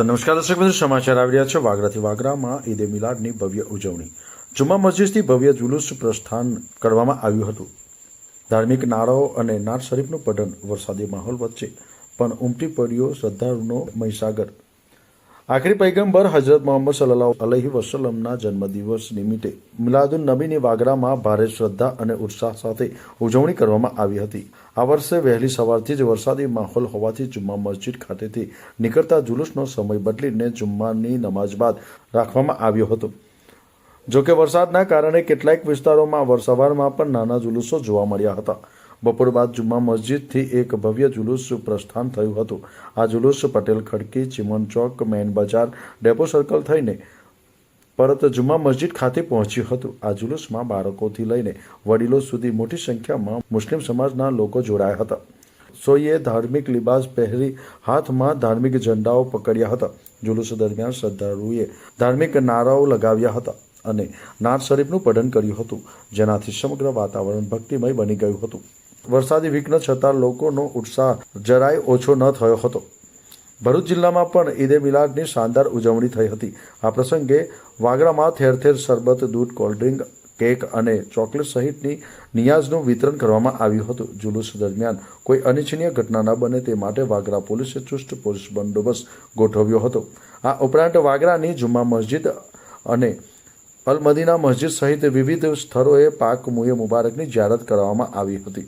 તો નમસ્કાર દર્શક મિત્રો, સમાચાર આવી રહ્યા છે વાગરાથી. વાગરામાં ઈદે મિલાદની ભવ્ય ઉજવણી. જુમ્મા મસ્જિદથી ભવ્ય જુલુસ પ્રસ્થાન કરવામાં આવ્યું હતું. ધાર્મિક નારાઓ અને નાત શરીફનું પઠન. વરસાદી માહોલ વચ્ચે પણ ઉમટી પડ્યો શ્રદ્ધાળુનો મહીસાગર. આખરી પૈગંબર હજરત મોહમ્મદ સલ્લલ્લાહુ અલૈહિ વસલ્લમના જન્મદિવસ નિમિત્તે મિલાદુન નબીની વાગરામાં ભારે શ્રદ્ધા અને ઉત્સાહ સાથે ઉજવણી કરવામાં આવી હતી. આ વર્ષે વહેલી સવારથી જ વરસાદી માહોલ હોવાથી જુમ્મા મસ્જિદ ખાતેથી નીકળતા જુલુસનો સમય બદલીને જુમ્માની નમાઝ બાદ રાખવામાં આવ્યો હતો. જોકે વરસાદના કારણે કેટલાક વિસ્તારોમાં સવારમાં પણ નાના જુલુસો જોવા મળ્યા હતા. બપોર બાદ જુમ્મા મસ્જિદથી એક ભવ્ય જુલુસ પ્રસ્થાન થયું હતું. આ જુલુસ પટેલ ખડકી, ચિમન ચોક, મેન બજાર, ડેપો સર્કલ થઈને પરત જુમ્મા મસ્જિદ ખાતે પહોંચ્યું હતું. આ જુલુસમાં બાળકોથી લઈને વડીલો સુધી મોટી સંખ્યામાં મુસ્લિમ સમાજના લોકો જોડાયા હતા. સોઈએ ધાર્મિક લિબાસ પહેરી હાથમાં ધાર્મિક ઝંડાઓ પકડ્યા હતા. જુલુસ દરમિયાન શ્રદ્ધાળુઓએ ધાર્મિક નારાઓ લગાવ્યા હતા અને નાત શરીફનું પઠન કર્યું હતું, જેનાથી સમગ્ર વાતાવરણ ભક્તિમય બની ગયું હતું. વરસાદી વિઘ્ન છતાં લોકોનો ઉત્સાહ જરાય ઓછો ન થયો હતો. ભરૂચ જિલ્લામાં પણ ઈદે મિલાદની શાનદાર ઉજવણી થઈ હતી. આ પ્રસંગે વાગરામાં ઠેર ઠેર શરબત, દૂધ, કોલ્ડ્રિંક, કેક અને ચોકલેટ સહિતની નિયાઝનું વિતરણ કરવામાં આવ્યું હતું. જુલુસ દરમિયાન કોઈ અનિચ્છનીય ઘટના ન બને તે માટે વાગરા પોલીસે ચુસ્ત પોલીસ બંદોબસ્ત ગોઠવ્યો હતો. આ ઉપરાંત વાગરાની જુમ્મા મસ્જિદ અને અલ મદીના મસ્જિદ સહિત વિવિધ સ્થળોએ પાક મુએ મુબારકની જિયારત કરવામાં આવી હતી.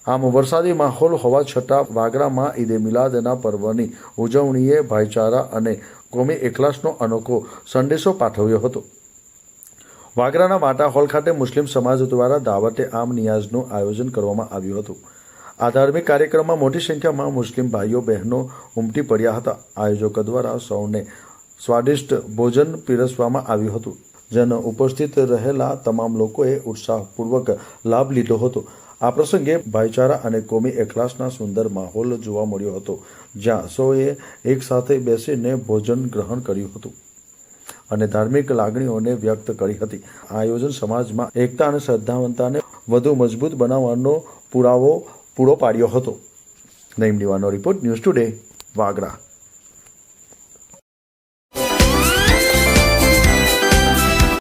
આમ વરસાદી માહોલ હોવા છતાં વાગરામાં ઈદે મિલાદના પર્વની ઉજવણીએ ભાઈચારા અને કોમી એકલાસનો અનોખો સંદેશો પાઠવ્યો હતો. વાગરાના વાટા હોલ ખાતે મુસ્લિમ સમાજ દ્વારા દાવતે આમ નિયાઝનું આયોજન કરવામાં આવ્યું હતું. આ ધાર્મિક કાર્યક્રમમાં મોટી સંખ્યામાં મુસ્લિમ ભાઈઓ બહેનો ઉમટી પડ્યા હતા. આયોજકો દ્વારા સૌને સ્વાદિષ્ટ ભોજન પીરસવામાં આવ્યું હતું, જેનો ઉપસ્થિત રહેલા તમામ લોકોએ ઉત્સાહપૂર્વક લાભ લીધો હતો. આ પ્રસંગે ભાઈચારા અને કોમી એકલાસના સુંદર માહોલ જોવા મળ્યો હતો, જ્યાં સૌએ એક સાથે બેસીને ભોજન ગ્રહણ કર્યું હતું અને ધાર્મિક લાગણીઓને વ્યક્ત કરી હતી. આ આયોજન સમાજમાં એકતા અને શ્રદ્ધાવંતાને વધુ મજબૂત બનાવવાનો પુરાવો પૂરો પાડ્યો હતો. નઈમ દીવાનો રિપોર્ટ, ન્યૂઝ ટુડે, વાગરા.